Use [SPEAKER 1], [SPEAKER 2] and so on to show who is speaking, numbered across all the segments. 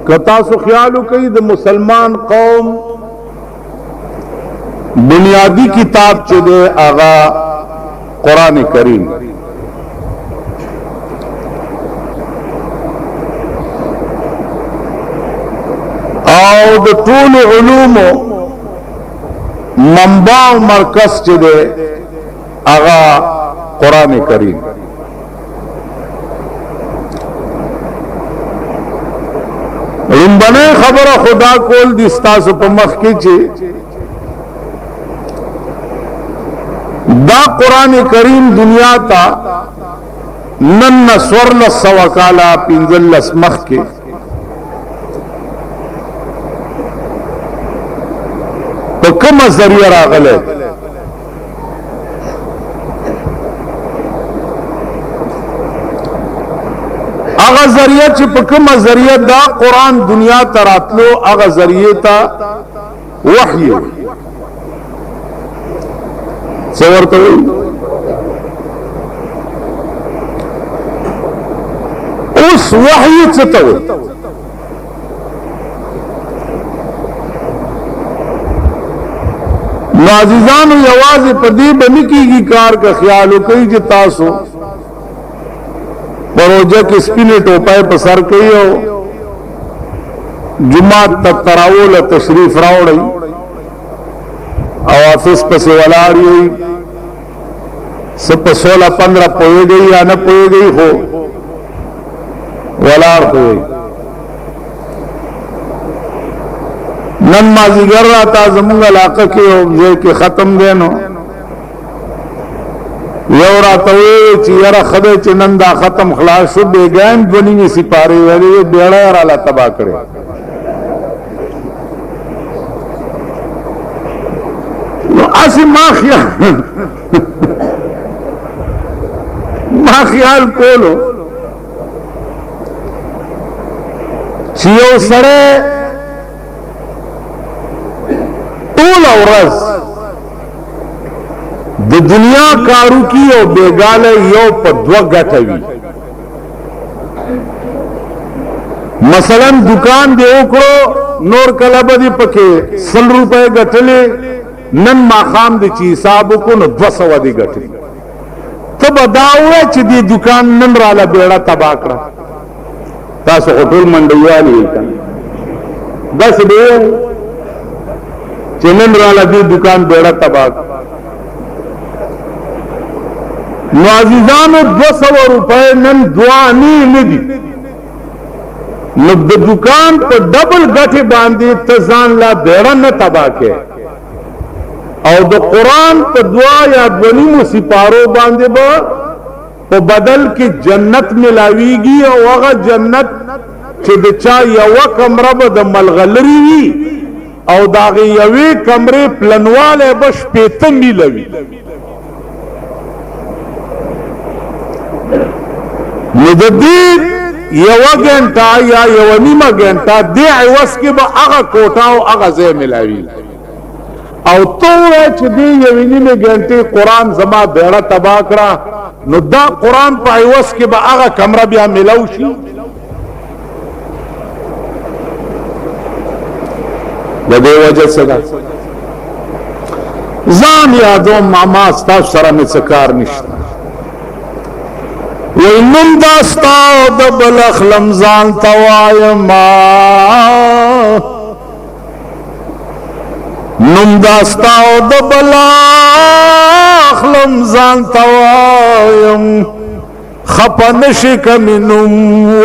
[SPEAKER 1] کتا سو خیالو کئی د مسلمان قوم بنیادی کتاب چه دے آغا قرآن کریم او د ټول علوم منبع و مرکز چه دے آغا قرآن کریم رنبنے خبر خدا کول دستاس پا مخ کی چه دا قرآن کریم دنیا تا نن سورل سوکالا پینزل اسمخ کے تو کم ذریعہ راغلے اغا ذریعہ چی پا کم ذریعہ دا قرآن دنیا تا راتلو اغا ذریعہ تا وحی سورت ہوئی اس وحی چتوئی معززان یواز پدی بنکی کی کار کا خیالو کئی جی تاسو پروجہ کی سپینے ٹوپائے پسر کئی ہو جماعت تک تراول تشریف راو رہی او آفس پسی ولاری ہوئی سپ 16-15 پوئے گئی یا نہ پوئے گئی ہو ولار ہوئی نن مازی گر رہا تا زمونگ علاقہ کی ہو زی کے ختم دینو یو راتوی چی یرا خدے چی نندا ختم خلاص شو بیگائم دونی میں سپاری ویلی بیڑا یرا اللہ تباہ کرے اسی ما خیال کولو چیو سرے طول اورز د دنیا کارو کی او بیگال یو پا دو گٹوی مثلا دکان دے اکڑو نور کلب دی پکے 100 روپے گٹلے نن ماخام دی چی حسابو کو نو 200 دی گٹلی تب داوے چی دی دکان نن رالا بیڑا تباکرا تاسو خطول منڈیوالی ایکن بس دے چی نن رالا دی دکان بیڑا تباکرا نو عزیزانو 200 روپے نن دوانی ندی نو د دکان پا ڈبل گٹی باندی تزان لا بیڑا نتباکے او د قرآن پا دعا یا دونیمو سپارو باندے با پا بدل کی جنت ملاویگی او اغا جنت چه د چا یو کمره با د ملغلری وی او داغی یوی کمره پلنوال بش پیتم ملوی نددید یو گھنٹا یا یو نیمہ گھنٹا دی عوض کی با اغا کوٹا او اغا زی ملاوی او تو چھ دی یوینی میں گھنٹی قرآن زما بیڑا تباکرا نو دا قرآن پا عوض کی با آغا کمرہ بیا ملوشی لدے وجہ صدا زان یادو ماما استاف سرا میں سکار نشتا وینم داستاو دبل اخلم زان توائی ما نم داستاو دبلا اخلم زان توایم خپنشی کمی نم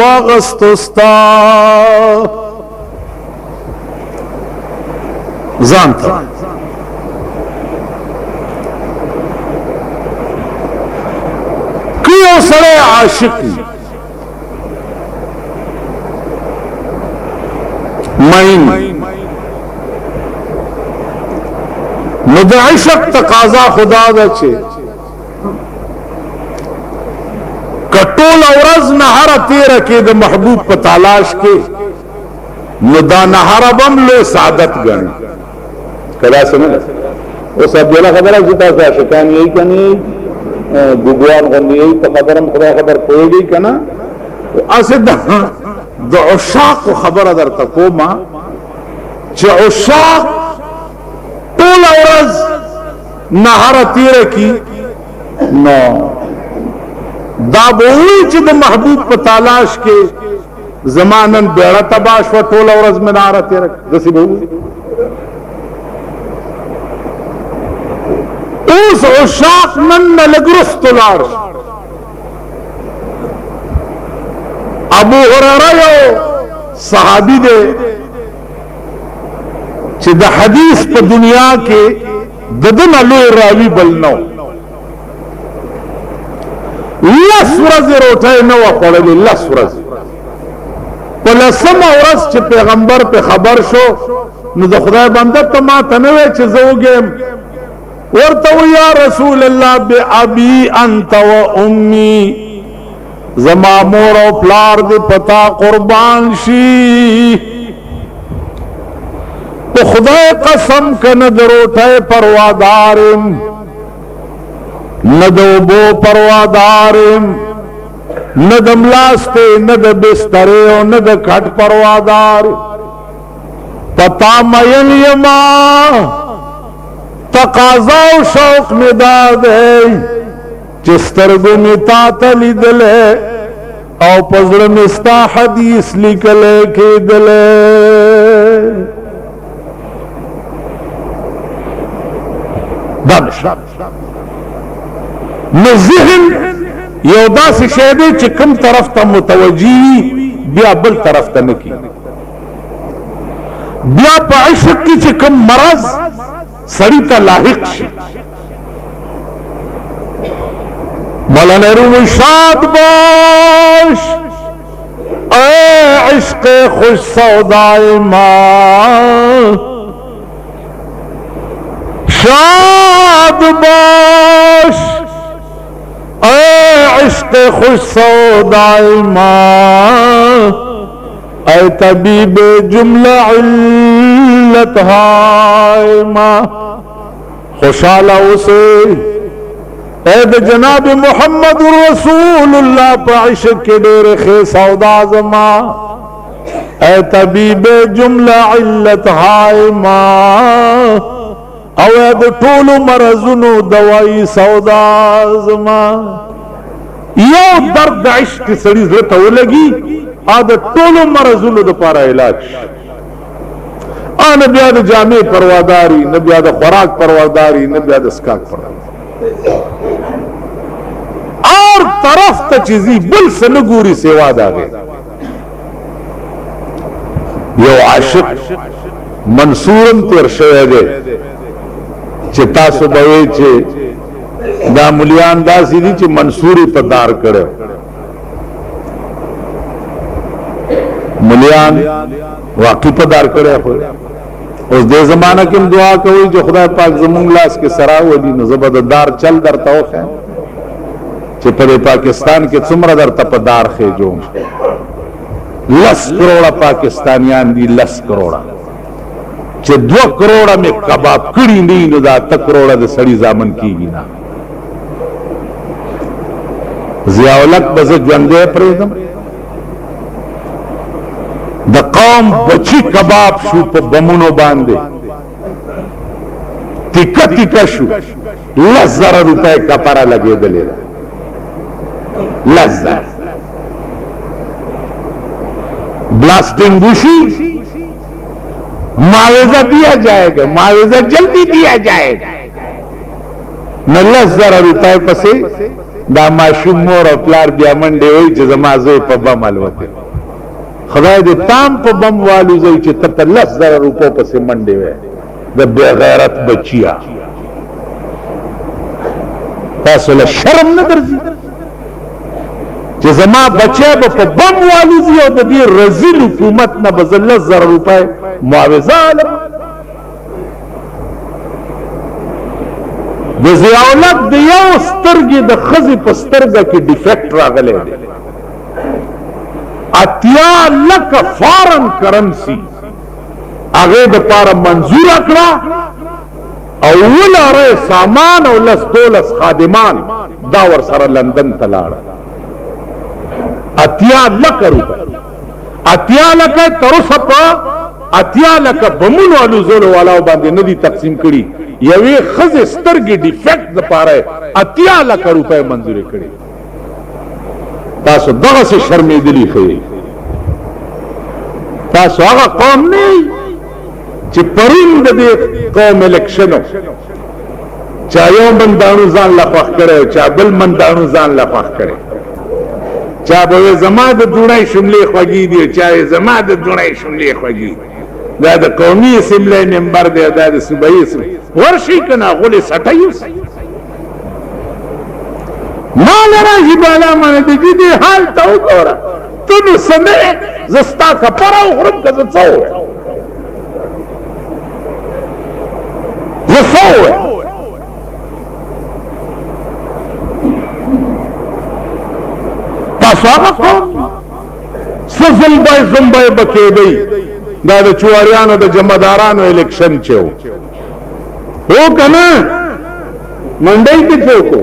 [SPEAKER 1] واغستستا زان توایم کیوں سڑے عاشقی مین نو د عشق تقاضا خدا دا چه کټول اورز نهر تیر کې د محبوب په تلاش کې نو دا نهر بم له سعادت غني کدا سمجھ او سب دغه خبره چې تاسو عاشقان یې کني ګوګوان غني ته خبرم خدا خبر کوي کنه اسد د عشاق خبره درته کومه چې عشاق ټول ورځ نهر تیره کی نو دا به وی چې د محبوب په تلاش کې زمانن بیړه تباش و ټول ورځ مې نهر تیره دسی به وی اوس عشاق نن لګرست لار ابو هريره یو صحابي دی چې د حدیث په دنیا کې ددنه لوی راوی بل نو لس ورځې روټۍ نه وه خوړلې لس ورځې په لسمه ورځ چې پیغمبر په خبر شو نو د خدای بنده ته ما ته نه وی چې زه وږیم ورته یا رسول الله بأبي انت و امي زما مور او پلار دې پتا قربان شي تو خدای قسم کنه د روټۍ پروادارم نه د اوبو پروادارم نه د ملاستې نه د بسترې او نه د کټ پروادار پتا مین یما تقاضا او شوق می داد ہے چې سترګو می تا ته لیدلې او په زړه می ستا حدیث لیکلی کېدلی نو ذهن یو داسې شی دی چې کوم طرف ته متوجي وي بیا بل طرف ته نه کېږي بیا په عشق کې چې کوم مرض سړي ته لاحق شي مولانا روم شاد باش اے عشق خوش سودائے ماں شاد باش اے عشق خوش سودائے ماں اے طبیب جملہ علت ہائے ماں خوشحالہ اسے اے د جناب محمد رسول اللہ پا عشق کے دیر خی سودا زما اے طبیب جملہ علت ہائے ماں او اے د طول مرضنو دوائی سودا زما یو درد عشق سڑی زرطا ہو لگی آدھ طول مرضنو دا پارا علاج نبی آدھ جامع پرواداری نبی آدھ خوراک پرواداری نبی آدھ اسکاک پرواداری اور طرف تا چیزی بل سنگوری سیوا دا گئے یو عاشق منصورم تیر شوئے گئے چه تاسو بوئی چه دا ملیان دا سی دی چه منصوری پا دار کرے ملیان واقعی پا دار کرے اس دے زمانہ کم دعا کوئی جو خدا پاک زمون لاس کے سراو دی نزبد دار چل در توخ ہے چه پر پاکستان کے څومره در تپدار خیجو لس کروڑا پاکستانیان دی لس کروڑا چه 2 کروڑا میں کباب کڑی نہیں نو دا تکروڑا دا سڑی زامن کی گی نا زیاولک بزد جوندے پریدم دا قوم بچی کباب شو پا بمونو باندے تکا تکا شو 10,000 روپے کپارا لگے دلے دا لذت بلاسٹنگ بوشی معاوضہ دیا جائے گا معاوضہ جلدی دیا جائے گا نو 10,000 روپے پسے دا معشوم مور و پلار بیا منڈے ہوئی چه زمازوی پا بم علوتے خدای دے تام پا بم والو زوی چه تب تا 10,000 روپے پسے منڈے ہوئے دا بے غیرت بچیا تاسولا شرم ندر زی چې زما بچه به په بم والوزي او د دې رزیل حکومت نه به زه 10,000 روپۍ معاوضه علم د ضیاءالحق د یو سترګې د ښځې په سترګه کې ډیفیکټ راغلی دی 80 لکه فارن کرنسي هغې دپاره منظوره کړه او ولاره سامان او 10-12 خادمان دا ورسره لندن ته لاړه 80 لکه روپۍ اتیا لکه تروسه په اتیا لکه بمونو الوزولو والاو باندې ندی تقسیم کړي یوې ښځې سترګې ډیفیکټ دپاره اتیا لکه روپۍ منظورې کړي. تاسو دغسې شرمېدلي ښیئ. تاسو هغه قوم نه یئ چې پرون د دې قوم الیکشن و چا یو منداڼو ځان له خوښ کړی چا بل منداڼو ځان له خوښ کړی چا به وی زما د دوړۍ شملې خوږې دي چا وی زما د دوړۍ شملې خوږې دا د قومي اسمبلی ممبر دی دا د صوبایي اسمبلی ورشي که نه غولې سټی اوسئ. ما نه راځي بالا باندې د دې حال ته وګوره ته نو څه نه یې زه ستا کپره وخورم که زه څه ووایم زه څه ووایم تاسو هغه قوم څه زلبی زمبی به کېدی دا د چواریانو د جمعدارانو الیکشن چې و که نه منډۍ کې څوک و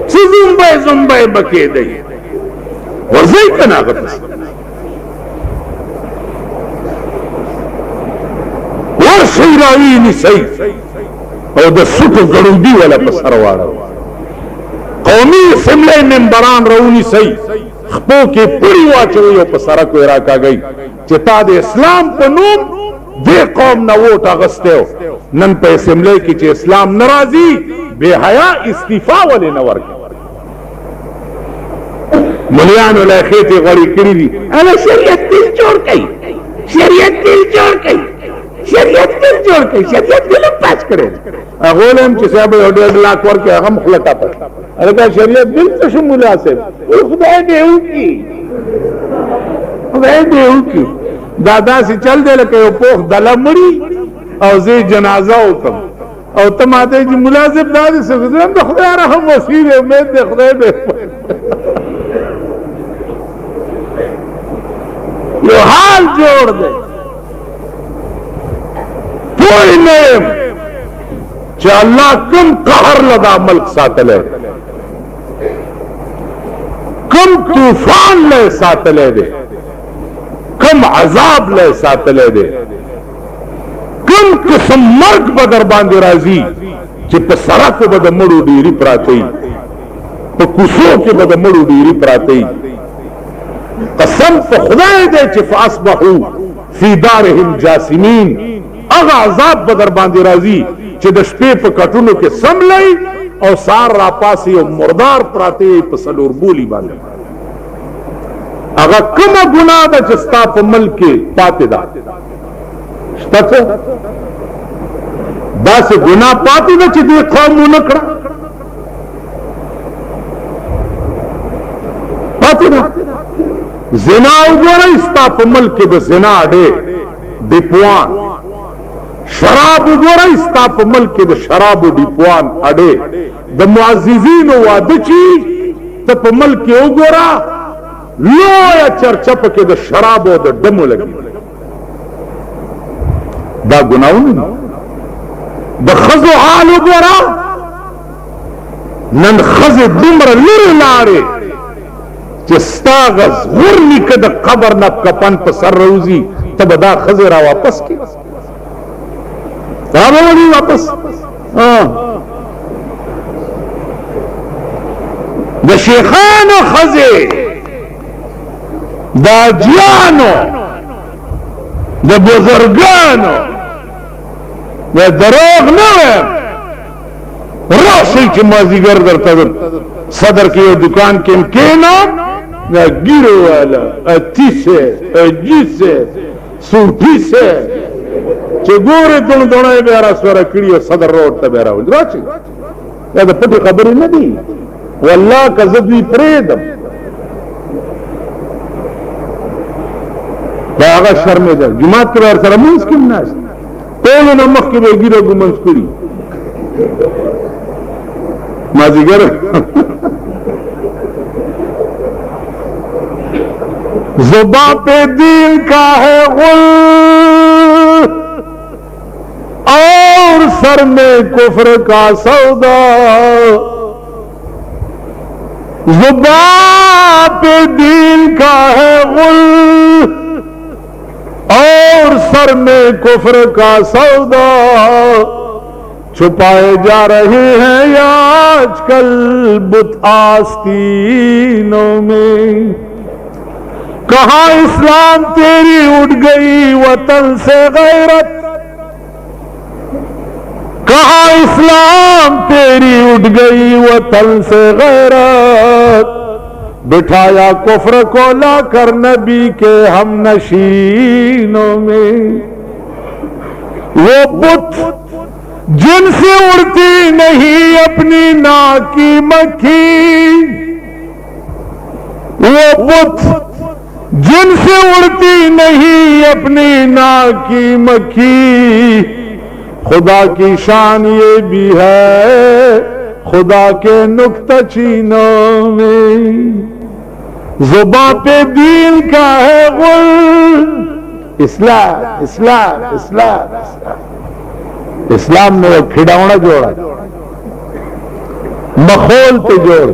[SPEAKER 1] څه زمبی زمبی به کېدی ورځئ که نه هغه پسې ورشئ راویې نیسئ او د سوټو ګړودي والا په سر واړوئ قومي اسمبلی ممبران راونیسئ خپو کې پوری واچوئ او په سړک یې راکاږئ چې تا د اسلام په نوم دې قوم نه ووټ اخیستی و نن په اسمبلی کې چې اسلام نه راځي بې حیا استعفا ولې نه ورکړي ملیانو له خېټې غوړې کړي دي هله شریعت بل جوړ کړئ شریعت بل جوړ کړئ شریعت بل جوړ کړئ شریعت بل هم پاس کړی هغه ولم چې صاحب یو 1.5 لاک ورکړي هغه هم خوله ټاپه هغه شریعت بل څه شو ملا صاحب خدای دې وکړي خدای دې وکړي دا داسې چل دی لکه یو پوخ دله مړي او زه جنازه وکړم او ته ماته چې ملا صاحب دا دې څه د خدای رحم وسیع دی امید دی خدای دې یو حال جوړ دی پوه نه یم چې الله کوم قهر له دا ملک ساتلی کم طوفان له ساتلی دی کم عذاب له ساتلی دی کم قسم مرګ به در باندې راځي چې په سړکو به د مړو ډیري پراته وي په کوڅو کې به د مړو ډیري پراته وي قسم په خدای دی چې فاصبحوا فی دارهم جاثمین هغه عذاب به در باندې راځي چې د شپې په کټونو کې سملی او سار را پاسې یو مردار پراته په څلور بولي باندې هغه کومه ګناه ده چې ستا په ملک کې پاتې ده شته څه داسې ګناه پاتې ده چې دې قوم ونه کړه پاتې ده زنا وګورئ ستا په ملک کې د زنا اډې ډیپوان شراب وګورئ ستا په ملک کې د شرابو ډیپوان اډې د معززینو واده چې ته په ملک کې وګوره لویه چرچه پکې د شرابو او د ډمو لګي دا ګناونه د ښځو حال وګوره نن ښځې دومره لرې لاړې چې ستا غزغور نیکه د قبر نه کفن په سر روزي ته به دا ښځې را واپس کړي را به وړي واپس د شیخانو ښځې د اجیانو د بزرګانو د دروغ نه وایم راشئ چې مازدیګر درته صدر کې یو دکان کې م کښېنم دا ګیرو والا اتیسه اجیسه سوټیسه چې ګورې دونه بیا راسوره کړي او صدر روډ ته بیا راولي راشئ دا د پټې خبرې نه دي والله که زه دوی پرېږدم دا هغه شرمېده جومات کې به ورسره مونځ کې هم ناست ټولو نه مخکې به یې ګیره ګمنځ کړي مازدیګر زباں پہ دین کا ہے غل اور سر میں کفر کا سودا जुबान पे दीन का है गुल और सर में कुफ्र का सौदा, छुपाए जा रहे हैं आजकल बुत आस्तीनों में। कहां इस्लाम तेरी उठ गई वतन से गैरत, कहां इस्लाम तेरी उठ गई वतन से गैरत, बिठाया कुफ्र को लाकर नबी के हम नशीनों में। वो बुत जिनसे उड़ती नहीं अपनी नाक की मक्खी, वो बुत जिनसे उड़ती नहीं अपनी नाक की मक्खी, खुदा की शान ये भी है खुदा के नुक्ता चीनों में। जुबां पे दीन का है गुल, इस्लाम इस्लाम इस्लाम इस्लाम ने वो खिडौना जोड़ा, मखोल पे जोड़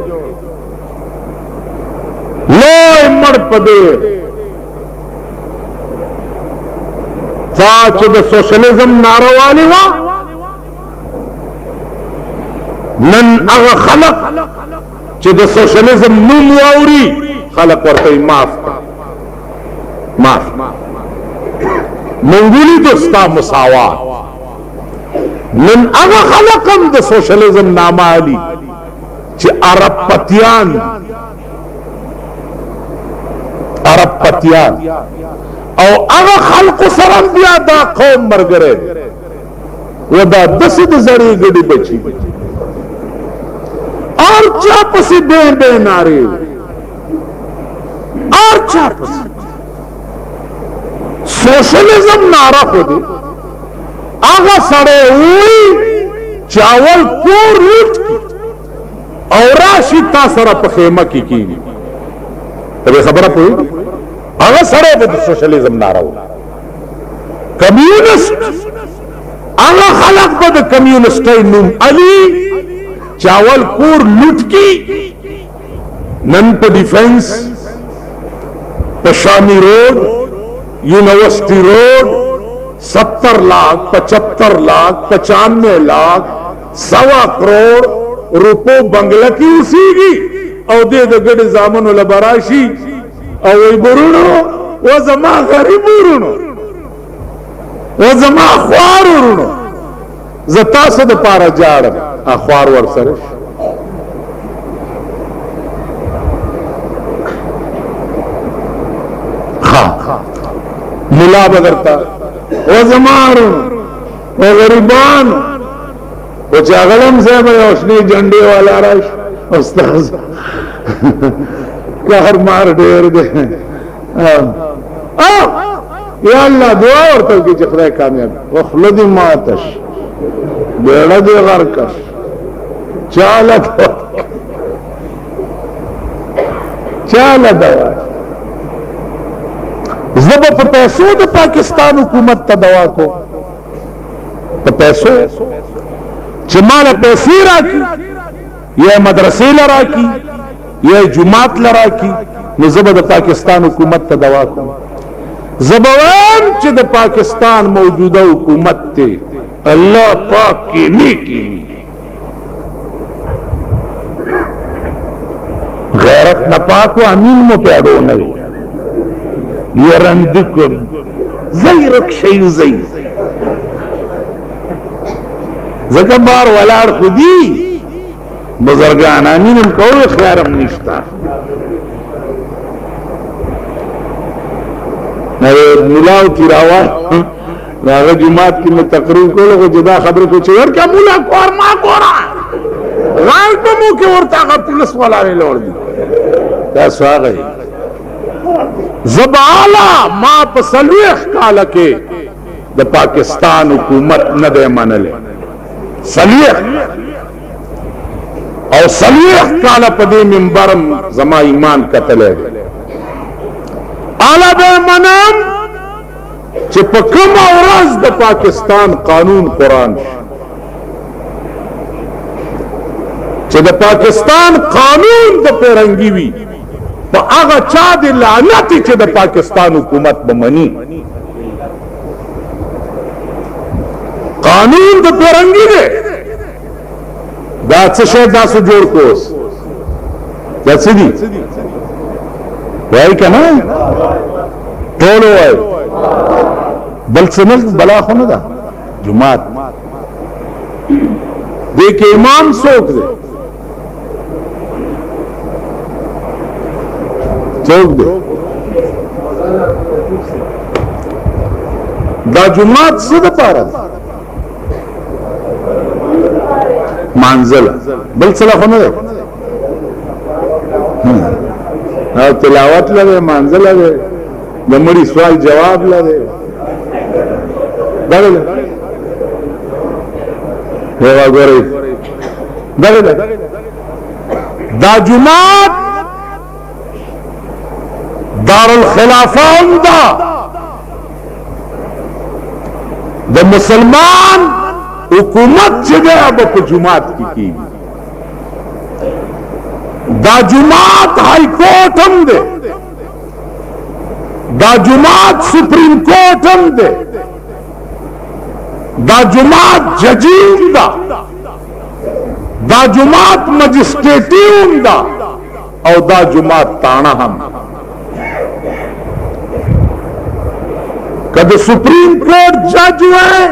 [SPEAKER 1] लोय मड़ पदे साच द सोशलिज्म नारो वाली वहां नन अग खलक च द सोशलिज्म नूम वाउरी खलक वरते माफ मंगूली दोस्ता मुसावात नन अग खलकम द सोशलिज्म नामा अली च अरब पतियान और अगर खल्क सरम दिया दा कौम मर गए वो दा दसिद जड़ी गड़ी बची और चापसी बे बे नारे और चापसी सोशलिज्म नारा को दे आगा सड़े हुई चावल को लूट और राशि तासरा पखेमा की तभी खबर हुई अगर सड़े तो सोशलिज्म नारा हो कम्युनिस्ट अगर खलक बद कम्युनिस्ट नूम अली चावल कूर लुटकी नन पे डिफेंस पशानी रोड यूनिवर्सिटी रोड 70 लाख 75 लाख 95 लाख 1.25 करोड़ रुपये बंगला की उसीगी और दे गड़ जामन बराशी और वही बुरुणो वो जमा गरीब बुरुणो वो जमा ख्वार उरुणो जता से द पारा जाड़ ख्वार वर सर हाँ मुला बगरता वो जमा वो गरीबान वो चागलम से मैं उसने झंडे वाला रश उस्ताद कहर मार ढेर दे या अल्लाह दुआ और तो की चक्र कामयाब वखलदी मातश बेड़ा दे गरकश चालत दवा जब पैसों तो पाकिस्तान हुकूमत का दवा को तो पैसों चिमाला पैसे राखी यह मदरसे लराकी यह जुमात लराकी जबद पाकिस्तान हुकूमत का दवा को जबान चिद पाकिस्तान मौजूदा हुकूमत थे अल्लाह पाक की नीति गैरत नपाक व अमीन में पैदो नहीं ये रंदिक जई रक्षी जई जकबार वलाड़ खुदी बुजुर्गान अमीन को ख्यारम निश्ता मुलाव की रावा रागा जुमात की मैं तकरीर को लोग जुदा खबर को चाहिए क्या मुला को और मां को रहा राल पे मुंह के और ताकत पुलिस वाला ने लोड़ दी क्या स्वागत है जबाला मां पसलवेख काल के द पाकिस्तान हुकूमत न दे मनले सलियख और सलियख काल पदे मिंबरम जमा ईमान कतले आला बे मनम चिपकम औरज द पाकिस्तान कानून कुरान च چې د پاکستان قانون د پیرنګي وي په هغه چا د لعنت چې د پاکستان حکومت به مني قانون د پیرنګي دی دا څه شی تاسو جوړ کوس دا څه دي وایي که نه ټول وایي بل څه نه بلا خو نه ده جماعت دې کې امام څوک دی څوک دی دا جماعت څه دپاره ده مانزل بل څه خو نه دی او تلاوت لده مانزل لده د مړي سوال جواب لده دغه هوا ګورئ دغه دا جماعت دارالخلافه هم ده د مسلمان حکومت چې دی هغه په جماعت کې کېږي دا جماعت ہائی کورٹ ہم دے دا جماعت سپریم کورٹ ہم دے دا جماعت ججیم دا دا جماعت مجسٹریٹیم دا او دا جماعت تانا ہم کد سپریم کورٹ جج ہوئے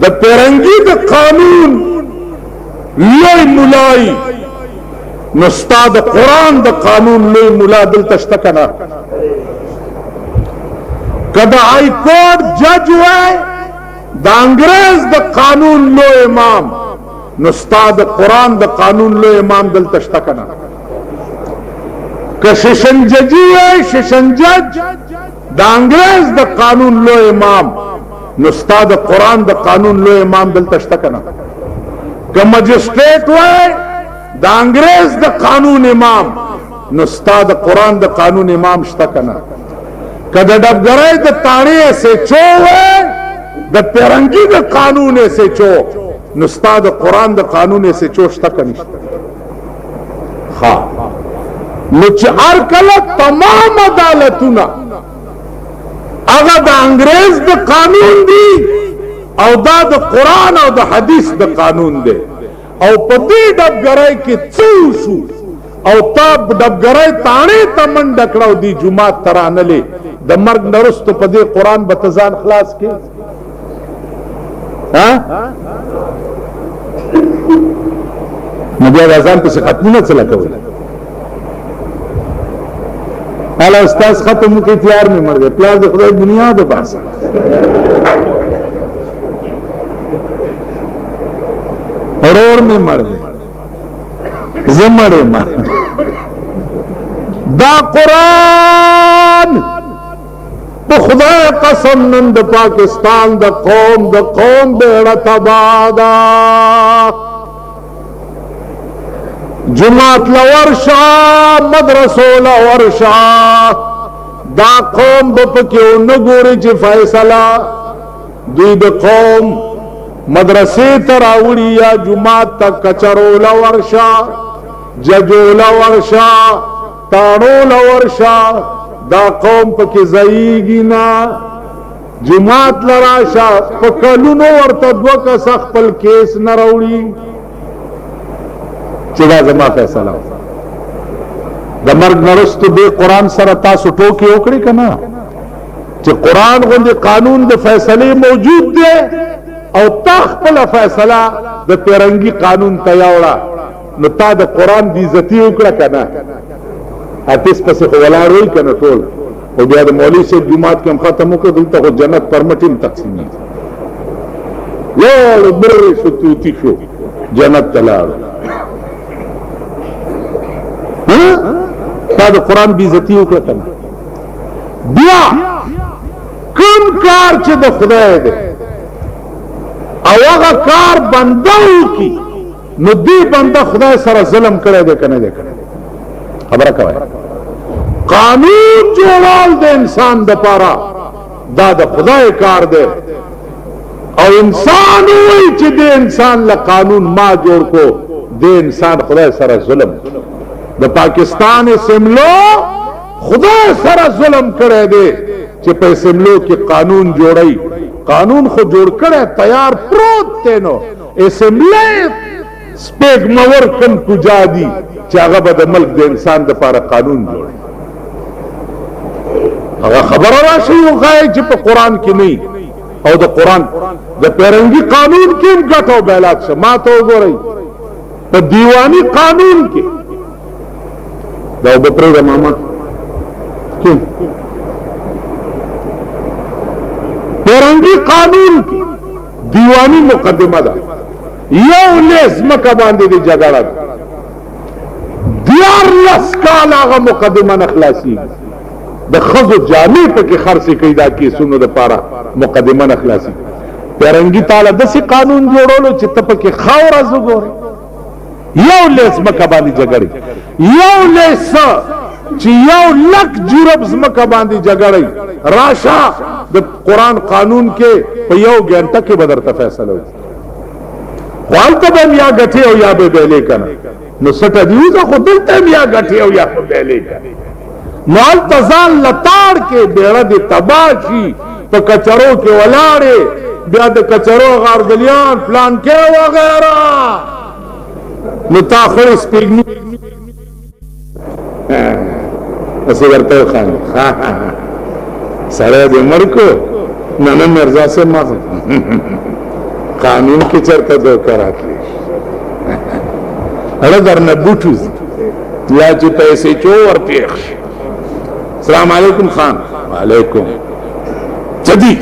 [SPEAKER 1] دا پیرنگی دا قانون لوی ملائی نستا د قرآن د قانون لوی ملا دلته شته کنه کدا ہائی کورٹ جج وای د انګريز د قانون لوی امام نستا د قرآن د قانون لوی امام دلته شته کنه که ششن ججی وای ششن جج د انګريز د قانون لوی امام نستا د قرآن د قانون لوی امام دلته شته کنه که مجسټریټ وای دا انګريز د قانون امام نو ستا د قرآن د قانون امام شته کنه کده ډبګرای د تاڼې سے چو د پیرنګي د قانون سے چو نو ستا د قرآن د قانون سے چو شته کنه ها نو چې هر کله تمام عدالتونه هغه د انګريز د قانون دی او دا د قرآن او د حدیث د قانون دی او پدې ډبګرای کې څو شو او تاب ډبګرای تاڼې تمن ډکړو دی جمعه ترانلې د مرګ نرستو پدې قرآن به تزان خلاص کې ها نو بیا ځان په ختمونه څه لکوي الا استاد ختم کې تیار نه مړ دی پلار د خدای دنیا د پاسه اور میں مر گئے زمڑے مر دا قرآن خدا قسم نند پاکستان دا قوم بیڑا تبادا جماعت لورشا مدرسو لورشا دا قوم بپکیو نگوری چی فیصلہ دوی دا قوم مدرسے تراوڑی یا جماعت تا کچرولا ورشا ججولا ورشا تاڑولا ورشا دا قوم پکی زئیگی نا جماعت لراشا پکلونو ورطا دوکا سخ پل کیس نروڑی چدا زما فیصلہ دا مرگ نرستو بے قرآن سر تاسو ٹوکی اوکڑی کنا چی قرآن غندی قانون دا فیصلے موجود دے او تخپل فیصله د پیرنګي قانون تیاوړه نو تا د قرآن دی عزتي وکړه کنه اتیس پس ولاړ وي کنه ټول او بیا د مولوی سے جمعات کې ختم وکړه دلته خو جنت پرمټیم تقسیمي یو بر ستوتی شو جنت تلاړ تا د قرآن دی عزتي وکړه کنه بیا کوم کار چې د خدای دی او هغه کار بندو کی نو دی بنده خدای سره ظلم کړی دی کنه دی خبره کوي قانون جوړول د انسان د پاره دا د خدای کار دی او انسان وای چې د انسان له قانون ما جوړ کو دې انسان خدای سره ظلم د پاکستان اسمبلو خدای سره ظلم کړی دی چې په اسمبلو کې قانون جوړی قانون خو جوړ کړی تیار پروت دی نو اسمبلی سپیک مور کم کجا دی چې هغه به د ملک د انسان دپاره قانون جوړی هغه خبره راشي وغایي چې په قرآن کې نه او د قرآن د پیرنګي قانون کې هم ګټ او بیلات شه ما ته وګورئ په دیوانی قانون کې دا به پرېږده ماما پیرنګي قانون کې دیوانی مقدمه ده یو لیس مکه باندې د جګړه 14 کال هغه مقدمه نه خلاصېږي د ښځو جامې پکې خرڅې کوي دا کیسونو دپاره مقدمه نه خلاصېږي پیرنګي تعالی داسې قانون جوړولو چې ته پکې خاوره وګورې یو لیس مکه باندې جګړې یو لیس چې 1,00,000 جرب زمکه باندې جګړې راشه د قرآن قانون کې په 1 غنټه کې به درته فیصله وکړي خو هلته به هم یا ګټې او یا به بیلې که نه نو سټه دې وځه خو دلته هم یا ګټې او یا به بیلې که نو هلته ځان لتاړ کې بیړه دې تباه شي په کچرو کې ولاړې بیا د کچرو غارګلیان پلان کې وغیره نو تا خړې سپېږمې اسے ورته خان سره دې مرکو نن مرزا سے ما قانون کې چرته دوکه راتلی اړه درنه بوټوز یا چې پیسې چور پیښ السلام علیکم خان وعلیکم جدی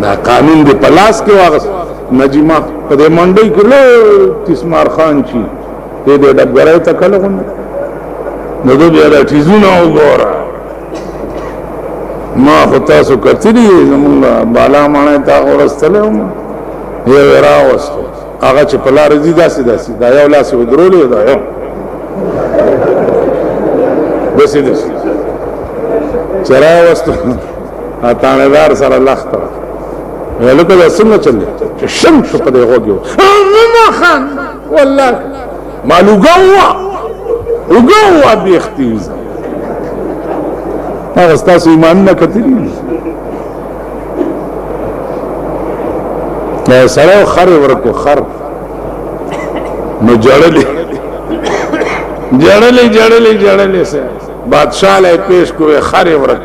[SPEAKER 1] دا قانون دې پلاس کې واغس نجیما په دې منډي کې له تسمار خان چی دې دې ډبره ته کله غونډه نو دوی بیا تیزونه وګوره ما خو تاسو کتلی زمونږ بالا ماڼۍ ته ورستلی وم یو یې راوستو هغه چې په لاره ځي داسې دا یو لاس یې ودرولی دا یو داسې چې راوستو تانیدار سره لخته ویې لکه دا څنګه چل دی چې شم شو په دې غوږ یې نه خان والله ما لوګه وه بیختي وځه هغه ستاسو ایمان نه کتلی سره خر ورکو خر نو جړلې سه بادشاہ له پیش کوې خر ورک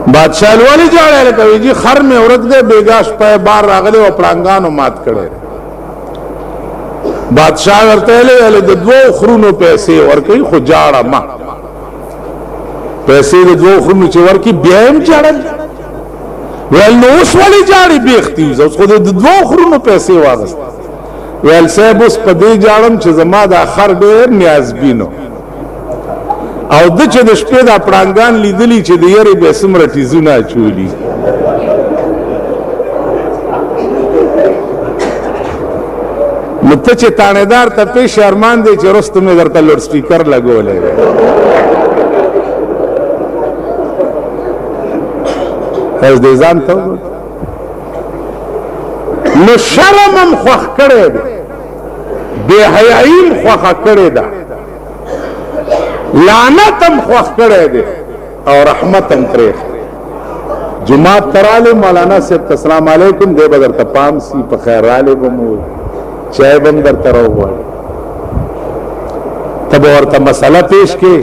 [SPEAKER 1] بادشاہ ولې جړل کوي جی خر مې ورک دې بیګاش په بار راغله او پړنګانو مات کړي بادشاہ ورته له د 2 خرونو پیسې ورکې خو جاړه ما پیسې د 2 خرونو چې ورکی بیا هم جاړل ول نو اوس ولې جاړي بیختي اوس خو د 2 خرونو پیسې واغست ول صاحب اوس په دې جاړم چې زما د اخر ډېر نیازبینو او د چې د شپې د پړنګان لیدلی چې د یری به سمره تیزونه چولی نو ته چې تانیدار ته پیش ارمان دی چې رستو مې درته لوډ سپیکر لګولی از دې ځان ته نو شرم هم خوښ کړی دی بې حیایي هم خوښه کړې ده لعنت هم خوښ کړی دی او رحمت هم پرېښی جماعت ته رالی مولانا صاحب ته السلام علیکم دی به درته پام سي په خیر رالی به مو چای به هم درته راوغواړي ته به ورته مسله پیش کې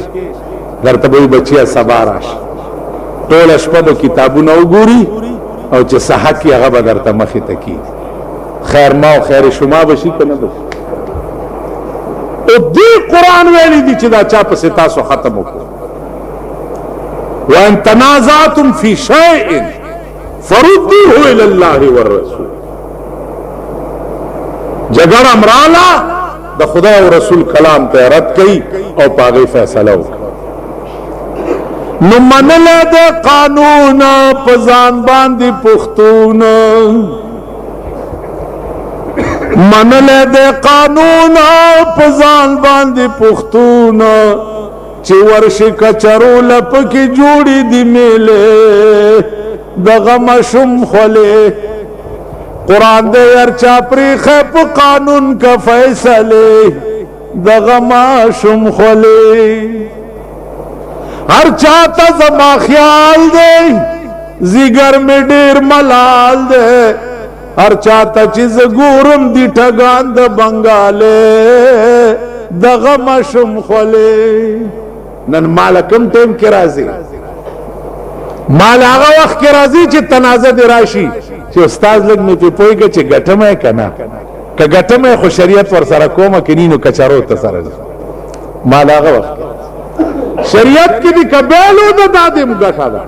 [SPEAKER 1] درته به وي بچیه سبا راشه ټوله شپه به کتابونه وګوري او چې څه حق یې هغه به درته مخې ته کېږي خیر ما او خیر شما به شي که نه به شي او دې قرآن ویلی دي چې دا چا پسې تاسو ختم وکړو وان تنازعتم فی شیء فردوه الی الله والرسول جګړه امراله د خدای او رسول کلام ته رد کړي او په هغې فیصله وکړي نو منله د قانون په ځان باندې پښتون منله د قانون په ځان باندې پښتون چې ورشي کچرو لپکې جوړې دي میلې د غم شم خولې قرآن دے ارچا پریخے پا قانون کا فیصلے دغما شم خولے ہر چاہتا زما خیال دے زیگر میں دیر ملال دے ہر چاہتا چیز گورم دی ٹھگان دا بنگالے دغما شم خولے نن مالا کم ٹیم کی رازی مالا آغا وقت کی رازی چی تنازع دی راشی چی استاز لگ میں پی پوئی گا چی گٹم ہے کنا که گٹم ہے خو شریعت ور سره کومه کنینو کچارو تا سره مالا آغا وقت شریعت کی دی کبیلو دا دادیم گٹا دا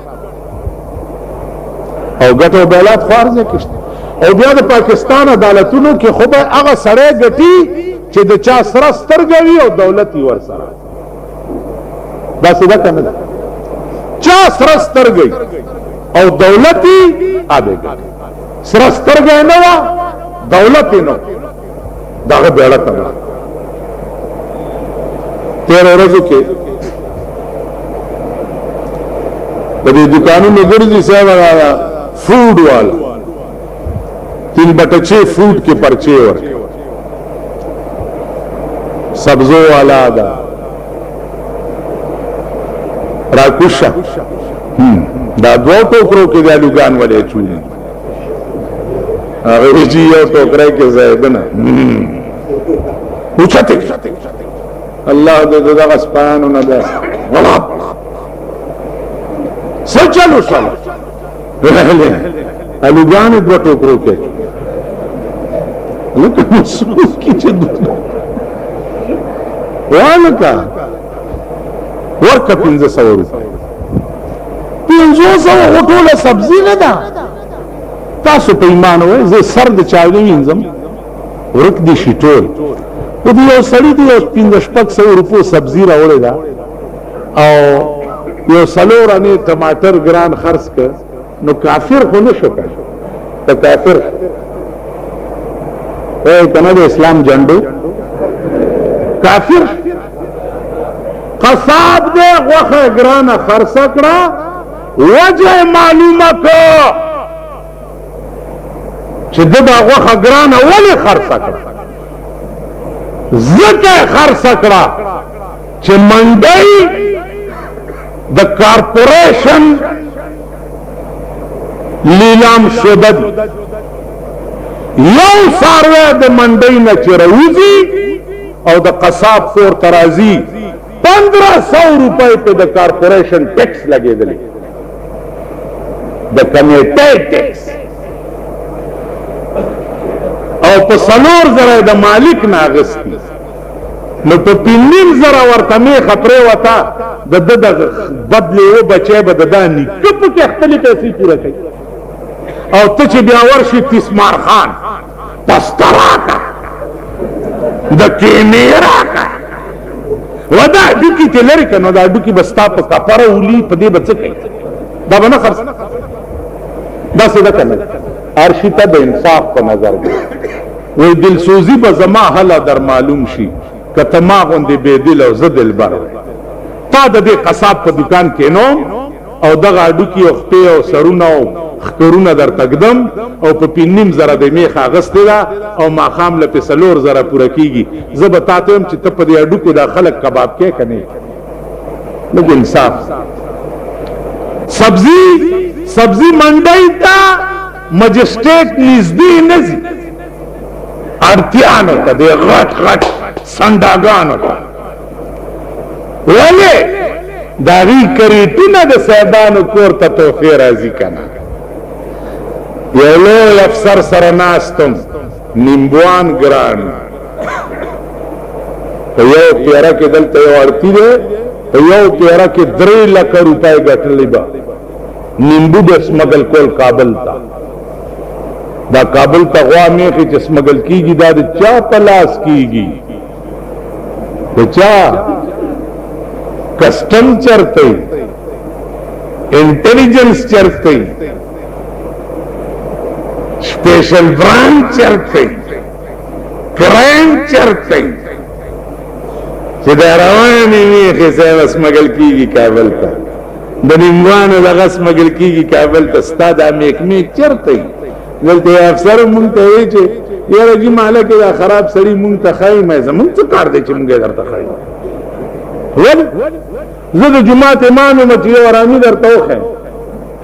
[SPEAKER 1] او گٹو بیلات خوارزه کشت او بیا دا پاکستان عدالتونو کی خوب آغا سره گٹی چی دا چا سره سترگوی او دولتی ور سره دا سیده کنه دا چا سره سترگوی او دولتی آبے گا سره سترگوی نوا دولتی نو داغه بیڑا تبا تیرہ رضو کے کبھی دکانوں میں گرزی صاحب آیا فوڈ والا 3/6 فوڈ کے پرچے اور سبزوں والا دا راکوشا دا دو ٹوکروں کے دیا لگان والے چونے آگے جی یو ٹوکرے کے زیدنا اچھتے اللہ دے دا غسپانو ندا ولا سچلو سالو رہلے لگان دو ٹوکروں کے لیکن مصروف کی چدو والکا ورکا 500 روپے 500 غطول سبزی ندا تاسو په ایمان وای زه سر د چاوی وینځم ورک دي شي ټول او دی یو سړی دی 500 روپو سبزی راوړی دا او یو سلورانه ټماټر ګران خرڅ ک نو کافر خو نه شو کړ ته کافر اے کنه د اسلام جنډو کافر قصاب دے غوخه ګران خرڅ کړه وجه معلومه کو چې دغه غوخه ګرانه ولې خرڅه کړه ځکه خرڅه کړه چې منډي د کارپوریشن لیلام شده یو ساروی د منډي نه چې راوځي او د قصاب کور ترازی 1500 روپے په د کارپوریشن ټیکس لګیدلی د کمیټه ټیکس او په سلور زره د مالک ناغستی نو په 5,000 ورته می خبره وتا د بدلی او بچي بددانی کپ کې خپل پیسې پوره کوي او ته چې بیا ورشي تسمار خان پستراکا د کیمرا کا ودا دکی ته لری کنه دا دکی بستا په کفاره ولي په دې بچ کوي دا بنا خرڅ دا څه ده کنه ارشیتا د انصاف په نظر دی وی دلسوزی به زما حالا در معلوم شي کته ما غوندې بے دل او زه دلبر تا د دې قصاب په دکان کې نو او دغه اډوکی او خپې او سرونه او خکرونه در تقدم او په 5,000 د میخ اغستې ده او ماښام له په 4,000 پوره کیږي زه به تا ته وایم چې ته په دې اډوکو دا خلک کباب کې که نه لږ انصاف سبزی منډی ته مجسټریټ نږدې نه ځي اړتیانو ته د غټ غټ سنډاګانو ته ولې د هغې کریټونه د صاحبانو کور ته تحفې راځي که نه یو لوی افسر سره ناستم نیمبوان ګران په یو پیاره کې دلته یو اړتي دی په یو پیاره کې 3 لکه روپۍ ګټلی به نیمبو د سمګل کول کابل ته دا کابل ته غوا میخې چې سمګل کیږي دا د چا په لاس کیږي د چا کسٹم چرتے انٹیلیجنس چرتے स्पेशल ब्रांच चरते क्राइम चरते रवानी स्मगल की काबल था बनिमवान स्मगल की काबल था स्तादा मेक चरते دلته افسر مونږ ته وی چې یاره جی مالا کې دا خراب سړی مونږ ته خای مې زمونږ څه کار دی چې مونږ درته خای ول زه د جمعه امام مچ یو ورانی درته وخه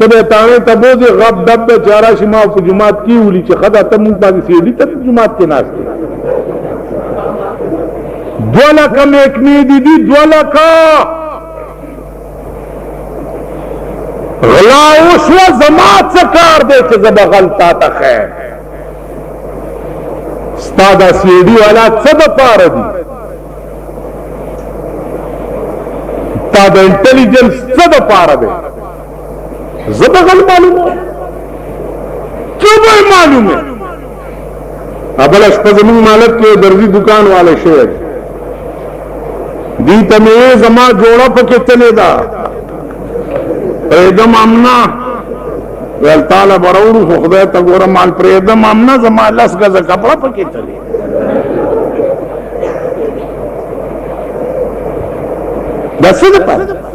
[SPEAKER 1] ته به تاوی تبوځي غب دب چارا شما په جمعه کې ولي چې خدا ته مونږ باندې سیدی ته جمعه کې ناشته 2 لکه میکنی دی 2 لکه غلا وشو زما څه کار دی چې زه به غلطه ته خیر ستا دا سیدی والا څه د پاره دي تا د انټیلیجنس څه د پاره دی زه به غل معلومه څه به معلومه ابل شپه زمون مالک کې درزي دکان والے شوی دی ته مې زما جوړه پکې چلے دا پریدم امنا ویل تعالی برورو خو خدای ته ګوره مال پریدم امنا زما لس غزه کپڑا پکې چلے دا څه ده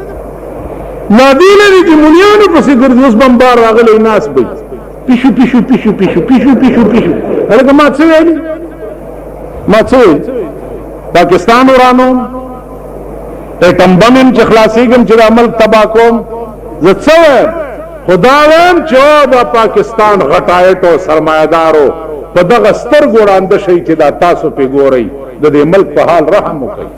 [SPEAKER 1] نادیله دي مونیانو پسې ګرځي اوس بمبار راغلی ناس به پیشو پیشو پیشو پیشو پیشو پیشو پیشو هغه ما څه ویلي ما څه ویل پاکستان ورانو ایټم بم چې خلاصېږم چې عمل تبا کوم زه څه وایم خدا وایم چې دا پاکستان غټایټ او سرمایه‌دارو په دغه سترګو وړاندې شي چې دا تاسو په ګورئ د دې ملک په حال رحم وکړئ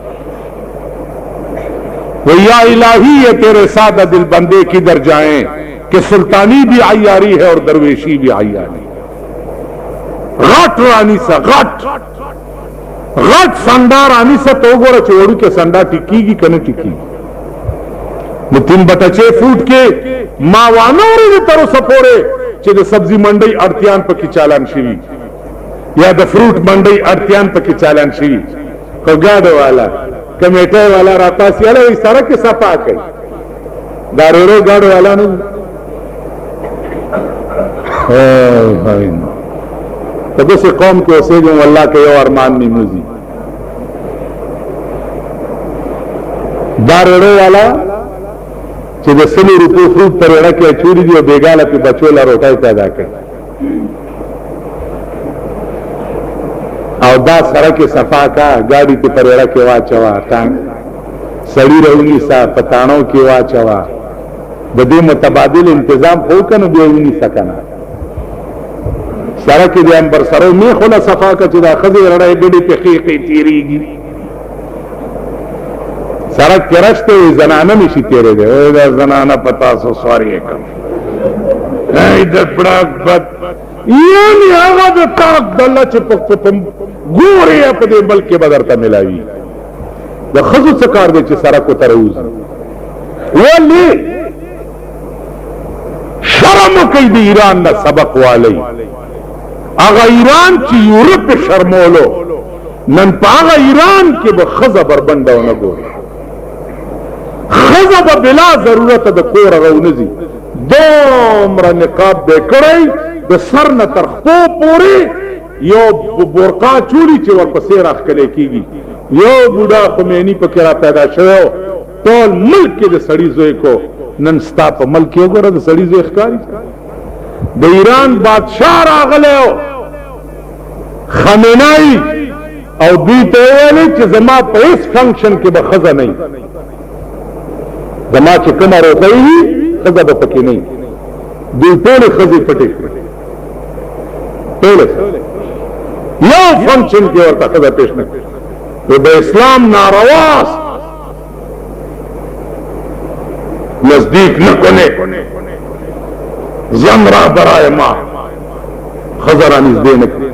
[SPEAKER 1] یا الہی یہ تیرے سادہ دل بندے کدھر جائیں کہ سلطانی بھی عیاری ہے اور درویشی بھی عیاری غٹ رانی سا غٹ سنڈا رانی سا تو گورا چوڑو کے سنڈا ٹکی گی کنے ٹکی نو 3/6 فوٹ کے ماوانو رہے ترو سپورے چے دے سبزی منڈی ارتیان پکی چالان شوی یا دے فروٹ منڈی ارتیان پکی چالان شوی کو گاڑو والا کمیٹے والا راپاسی والا وی سارا کے صفا کئی دارورو گاڑو والا نو تو دوسرے قوم کے اسے جو اللہ کے یو ارمان نہیں موزی دارورو والا چی دے سلی روپو فروٹ پر رکھے چوری دیو بیگالا پی بچولا روٹائی پیدا کئی او دا سرک صفا کا گاڑی تی پریڑا کے واچوا ٹانگ سڑی رہونی سا پتانوں کے واچوا بدے متبادل انتظام ہو کنو بیونی سکنا سرک دی امبر سرو می خلا صفا کا چدا خزی رڑائی گڑی پی خیقی تیری گی سرک کے رشتے ہوئی زنانہ میشی تیرے دے اوہ دا زنانہ پتا سو سواری اکم ایدر پڑاک بد یعنی آغا دا تاک داللہ چپک پتم گوری اپ دے بلکہ بدرتا ملاوی دا خزو سکار دے چی سرکو تروز ولی شرم کئی دی ایران نا سبق والی آغا ایران چی یورپ شرمولو نن پا آغا ایران کی بخزا بربندو نگو خزا بلا ضرورت دا کور رونزی دومرا نقاب بے کڑائی دا سر نا ترخپو پوری یو بورقا چولی چی ورپسی راخ کلے کی گی یو بودا خمینی پا کرا پیدا شویو تول ملک کے دا سڑی زوئے کو نن ستا پا ملک کیو گو را دا سڑی زوئے اخکاری دا ایران بادشاہ راغلے ہو خمینائی او دیتے ہوئے چی زما پا اس فنکشن کے بخزا نہیں زما چی کما روکائی ہی خزا با پکی نہیں دو پولے خزی پٹے پولے یو فنکشن کی ورطا خدا پیش نکل تو با اسلام نارواز نزدیک نکنے زن را برائے ماں خزرانی زدے نکل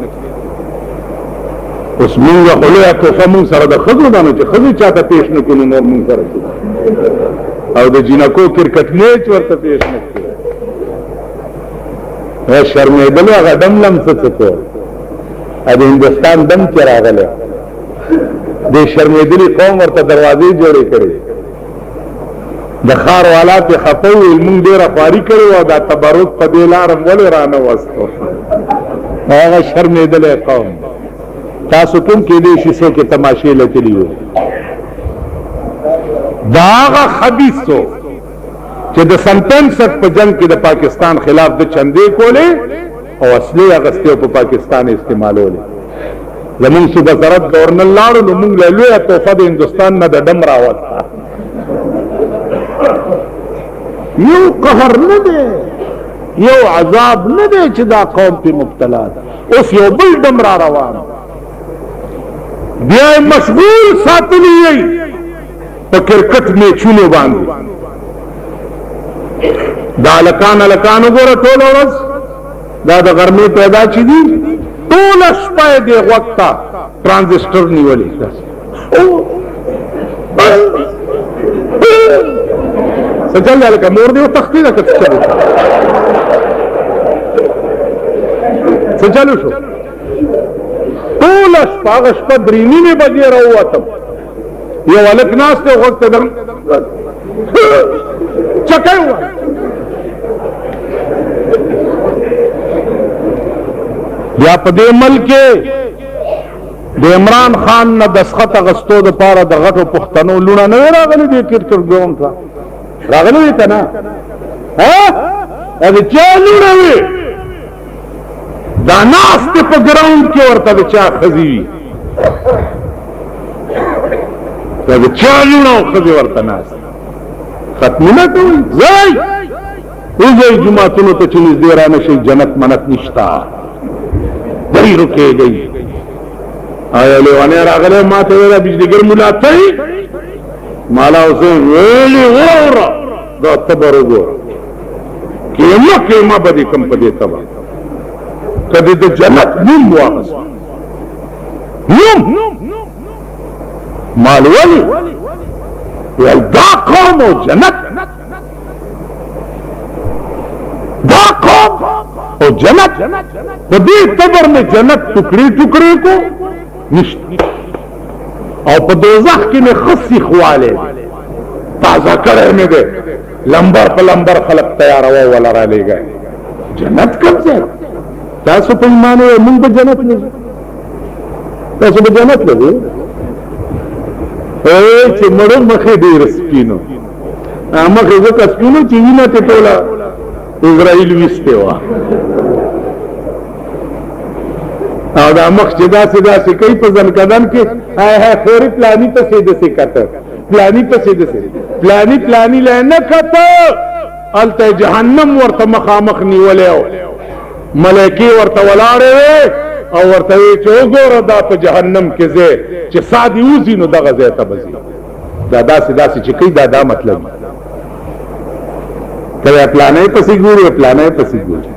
[SPEAKER 1] اس منگا خلویا توفا منگ سر دا خزر دانو چه خزر چاہتا پیش نکنو نور منگ سر او دا جنکو کرکٹ میچ ورطا پیش نکل شرمی دلو اگا دم لم سکو اب ہندوستان دم چرا غلے دے شرمیدلی قوم ورطا دروازے جوڑے کرے دا خار والا پی خفو المونگ دیر اخواری کرے و دا تبرک پا دیلارم ولی رانا وستو آغا شرمیدلی قوم تاسو کم کے دے شیسے کے تماشے لچلی ہو دا آغا خبیثو چه دا سن 65 پا جنگ کی دا پاکستان خلاف دا چندے کولے او اصلي اغستیو په پاکستان استعمالول زمون صوبه سرحد گورنر لاړو نو موږ له لویه تحفه د هندوستان نه د ډم راوسته یو قهر نه دی یو عذاب نه دی چې دا قوم په مبتلا ده اوس یو بل ډم را روان بیا مشغول ساتلی یې په کرکټ میچونو باندې دا لکان وګوره ټول ورځ دا د غرمې پیدا چي دي ټول شپه دې وخته ترانزسټر نیولې سجل لك مور دې تخفيله کړه سجلو شو ټول شپه درینی نه بجې راووتم یو الک ناس ته وخت دم چکه بیا په دې ملک د عمران خان نه دسخط غستو د پاره د غټو پښتنو لونه نه راغلي دي کرکټ ګوم ته راغلي ته نه ها دا چا لونه وي دا ناس په ګراوند کې ورته چا خزي دا چا لونه خزي ورته ناس ختمونه کوي زای وزي جمعتونو ته چې نږدې را نشي جنت منت نشتا دای رکے گئی آیا لیوانے راغلے ماتے ویلا بجلیگر ملاتی مالا حسین ویلی غورا دا تبرو گورا کیما بدی کم پدی تبا کدی دا جنت نیم واقس نیم مال ولی ویل دا قوم و جنت دا قوم او جنت تو دی تبر میں جنت ٹکڑی ٹکڑی کو نشت او پا دوزخ کی میں خصی خوالے تازہ کرے میں دے لمبر پا لمبر خلق تیار ہوا والا را لے گئے جنت کب سے تاسو پا ایمانو ہے من پا جنت لگے تاسو پا جنت لگے اے چی مڑو مخی دیر سپینو مخی زکا سپینو چیزینا تی تولا اسرائیل ویستے ہوا او دا مخ چې داسې کوي په ځنکدن کې خوري پلاني پسې دسې کته پلاني له نه کته هلته جهنم ورته مخامخ نیولې او ملایکې ورته ولاړې او ورته وی چې وګوره دا په جهنم کې ځای چې سادي وځي نو دغه ځای ته بځي دا داسې چې کوي دا مطلب کله پلانې پسې ګوري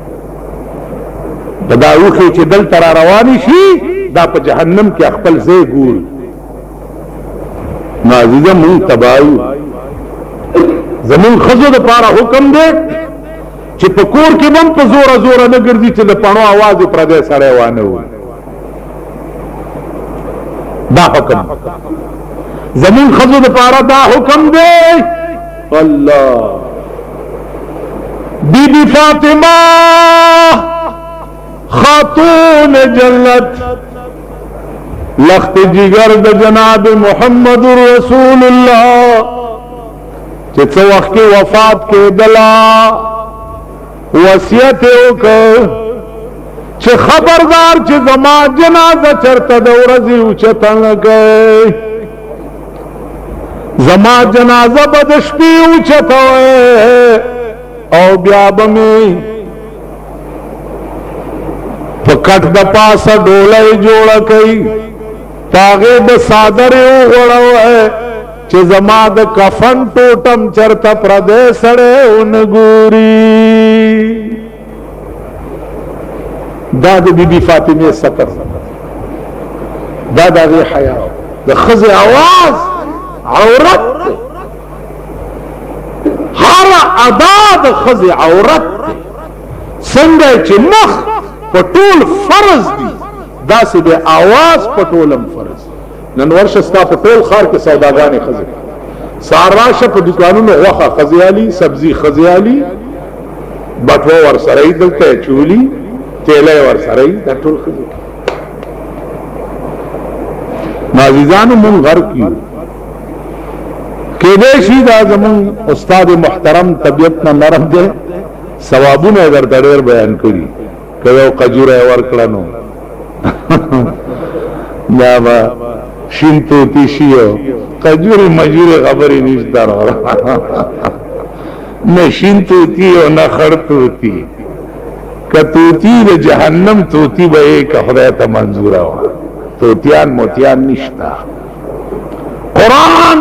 [SPEAKER 1] دا اوخی چې دل تر رواني شي دا په جهنم کې خپل ځای ګوري معززه مون تبایو زمون خزو د پاره حکم دی چې په کور کې بم په زور نه ګرځي چې د پڼو आवाज پر دې سره وانه وي دا حکم زمون خزو د پاره دا حکم دی الله بی بی فاطمه خاتون جنت لخت جگر د جناب محمد رسول اللہ چې څو وخت کې وفات کېدلا وصیت وکړ چې خبردار چې زما جنازه چرته د ورځې اوچته نه کوي زما جنازه به د شپې اوچته او بیا به مې پکټ د پاسه ډولۍ جوړه کوي پاغې د صادرې وغوړوي چې زما د کفن ټوټم چرته پردی سړی ونه ګوري دا د بیبي فاطمې ستر دا د هغې حیا د ښځې اواز عورت هر ادا د ښځې عورت څنګه چې مخ په ټول فرض دي داسې د اواز په ټولم فرض نن ورشه ستا په ټول ښار کې سوداګانې ښځې سهار راشه په دوکانونو غوښه ښځیالي سبزي ښځیالي بټوه ورسره یي دلته چولي تیلی ورسره یي دا ټول ښځې معزیزانو مونږ غر کیو کېدای شي دا زمونږ استاد محترم طبیعت نه نرم دی ثوابونه یې درته ډېر بیان کړي که یو قجوره ورکړه نو دا به شین توتی شیو قجوری مجوری خبری نشته نه شین توتی او نه خړ توتی که توتی د جهنم توتی به که خدای ته منظوره وه توتیان موتیان نشته قرآن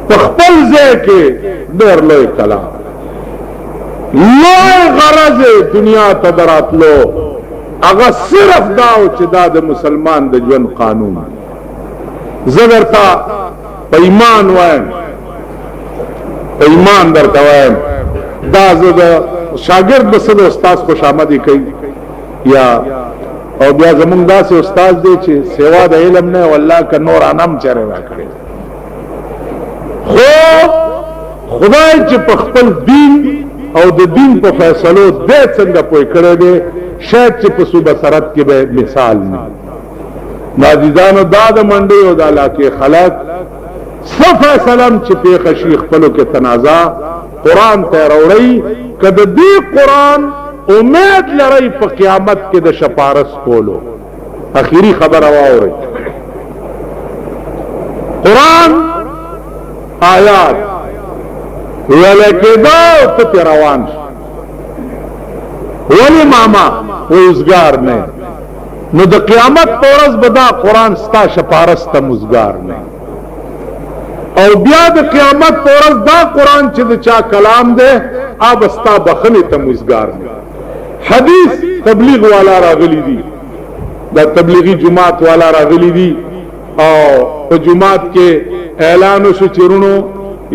[SPEAKER 1] په خپل ځای کې ډېر لوی کلام لوی غرض دنیا ته دراتلو هغه صرف دا و چې دا د مسلمان د ژوند قانون زه درته په ایمان وایم په ایمان درته وایم دا زه د شاګرد به څه د استاد خوش آمدي کوي یا او بیا زمونږ داسې استاد دی چې سوا د علم نه والله که نور انم چېرې راکړی خو خدای چې په خپل دین او د دین په فیصلو دی څنګه پوه کړی دی شاید چې په صوبه سرحد کې به مثال نه عزیزانو دا د منډۍ او د علاقې خلک څه فیصله چې پېښه شي خپلو کې تنازع قرآن ته راوړئ که د دې قرآن امید لرئ په قیامت کې د شپارس کولو اخیری خبره واورئ قرآن آیات ویلی کېده او ته پې روان شو ولی ماما وزگار نه نو د قیامت په ورځ به دا قرآن ستا شپارس ته مزګار نه او بیا د قیامت په ورځ دا قرآن چې د چا کلام دی اب ستا بخنې ته مزګار نه حدیث تبلیغ والا راغلی دی دا تبلیغی جماعت والا راغلی دی او په جماعت کې اعلان وشو چې رونو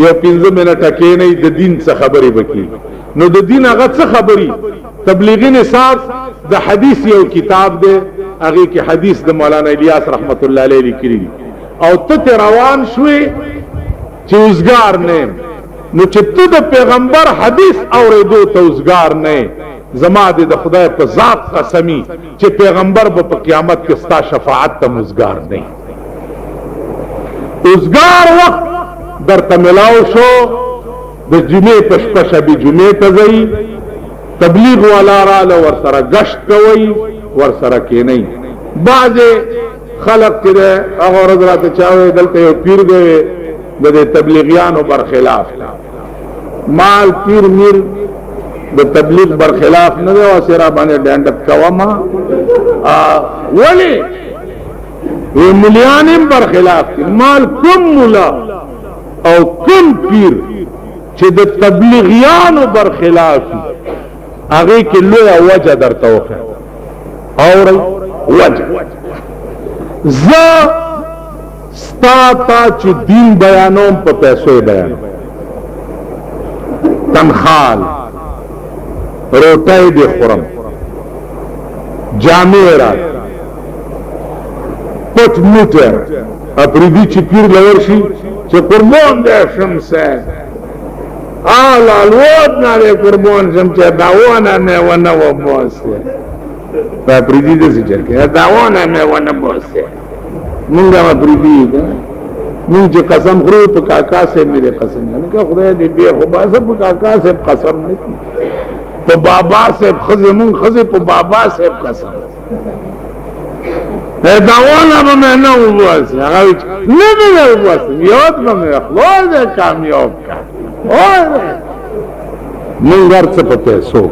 [SPEAKER 1] یو 15 منټه کېنئ د دین څه خبرې وکړي نو د دین هغه څه خبرې تبلیغی نصاب د حدیث یو کتاب دی هغه کې حدیث د مولانا الیاس رحمت الله علیه لیکلی او ته روان شوې چې وزګار نه نو چې ته د پیغمبر حدیث اورېدو ته وزګار نه زما د خدای په ذات قسمی چې پیغمبر به په قیامت کې ستا شفاعت ته وزګار نه وزګار وخت درته ملاو شو د جمعې په شپه شبې جمعې ته ځئ تبلیغ والا راله ورسره گشت کوئ ورسره کېنئ بعضې خلق چې دی هغه ورځ راته چا وی دلته یو پیر دی د دې تبلیغیانو برخلاف مال پیر میر د تبلیغ برخلاف نه دی او سره باندې ډانډت کوما ولی وی مليان برخلاف مال کوم مولا او کوم پیر چې د تبلیغیانو برخلاف هغه کې لوی وجه درته وخه اوري وجه ز ستا تا چې دین بیانوم په پیسو بیانوم تنخال روټای دی خورم جامع را پټ موټر اپریدي چې پیر لور شي چې قربان دې شمسه الوت نه قربان شم چې داونه نه ونه و بوسه اپریدي دې چې داونه نه ونه بوسه مونږه اپریدي ده مونږ چې قسم خورو په کاکا سے میرے قسم نه که خدای دې به خو باسه په کاکا سے قسم نه په بابا سے خزمون خزه په بابا سے قسم داوانا به مې نه وباسي هغه نه وباسي یاد به مې خلاص کامیاب کا مونږ ورڅ په پیسو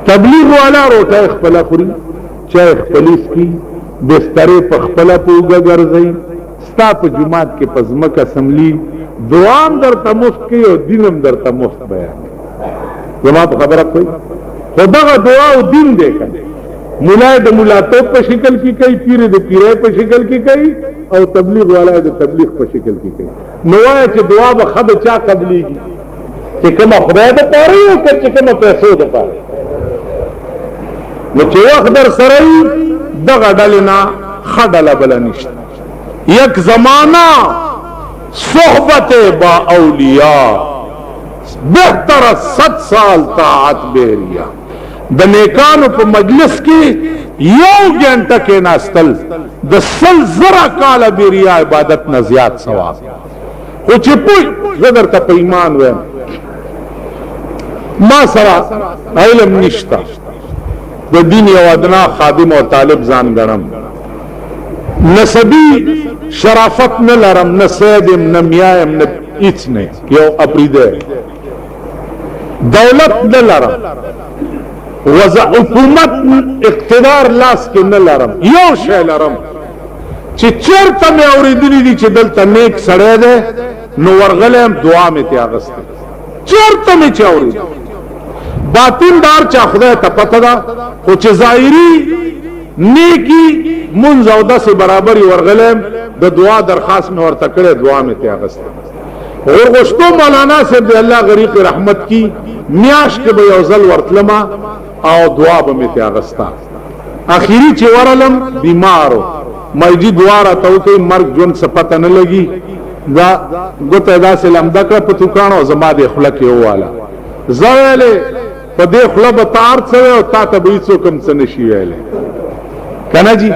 [SPEAKER 1] تبلیغ والا روټه خپل خوري چای خپلیس کی بسترې په خپل پوګه ګرځي ستا په جماعت کې پزمک اسمبلی دوام درته مفت کوي او دینم درته مفت بیان زما په خبره کوي خدغه دعا او دین دی کنه مولا د مولاتوب په شکل کې کوي پیر د پیرای په شکل کې کوي او تبلیغ والا د تبلیغ په شکل کې کوي نو وایي چې دعا به خد چا قبليږي چې کومه خدای د پاره او چې کومه پیسو د پاره نو چې وخت در سره دغه ډلنا خډله بل نشته یک زمانہ صحبت با اولیاء بہتر 100 سال طاعت بیریا د نیکانو په مجلس کې یو غنټه کې ناستل د 100 کال بیریا عبادت نه زیات ثواب او چې پوي زدر ته په ایمان و ما سره علم نشتا د دین یو ادنا خادم او طالب ځان ګڼم نسبی شرافت نه لرم نه سیدم نه میایم نه هیڅ نه یو اپریده دولت نه لرم حکومت اقتدار لاس کې نه لرم یو شی لرم چې چېرته مې اورېدلي دي چې دلته نیک سړی دی نو ورغلی دعا مې ترې اخیستې چېرته مې چې اورېدلي باطن دار چا خدای ته پته ده خو چې ظاهري نیکی منځ او داسې برابري ورغلی د دعا درخواست مې ورته کړی دعا مې ترې اخیستې غورغوشتو مولانا صاحب دی الله غریق رحمت کی میاشت کې به یو ځل ورتلمه او دعا به مې ترې اخیسته اخیری چې ورلم بیمارو مایجی دعا راته وکړئ مرګ ژوند څه پته نه لګي دا ګوته یې داسې لمده کړه په توکاڼو او زما دې خوله کې وواله زه ویلې په دې خوله به تا هر څه وی او تا ته به هېڅوک هم څه نشي ویلی که نه جي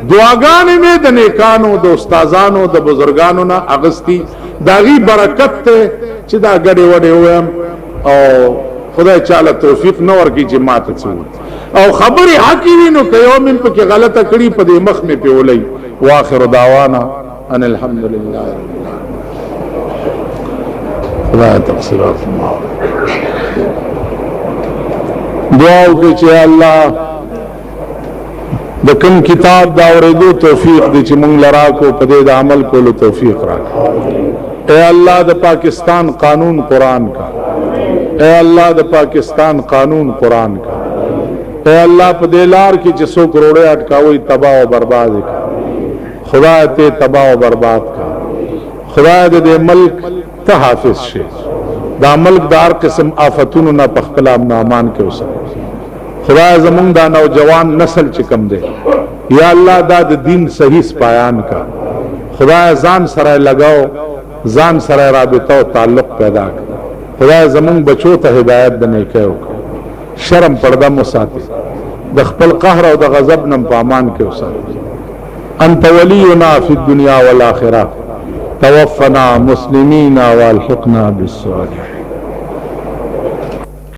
[SPEAKER 1] دعاګانې مې د نیکانو د استادانو د بزرګانو نه اخیستي د هغې برکت دی چې دا ګډې وډې ووایم او خدای چاله توفیق نه ورکړي چې ما ته څه او خبرې حقې وي نو که یو من پکې غلطه کړي په دې مخ مې پیولی واخر دعوانا ان الحمد لله خدای تقصیرات دعا وکړئ چې الله د کوم کتاب دا اورېدو توفیق دی چې مونږ له راکړو په دې د عمل کولو توفیق راکړو اے الله د پاکستان قانون قرآن کا اے اللہ د پاکستان قانون قرآن کا اے اللہ په دې لار کې چې څوک روړې اٹکاوي تباہ او برباد کا خدای ته تباہ او برباد کا خدای دې ملک ته حافظ شي دا ملک دار قسم آفتونو نه په خپل امن امان کې اوسه خدای زمونږ دا نوجوان نسل چې کم دی یا الله دا د دین صحیح سپایان کا خدای ځان سره لگاو ځان سره رابطه او تعلق پیدا کړ خدای زمون بچو ته هدایت د نیکۍ وکړه شرم پرده مو ساتي د خپل قهر او د غضب نه په امان کې اوسه انت ولینا فی الدنیا والآخرة توفنا مسلمین والحقنا بالصالحین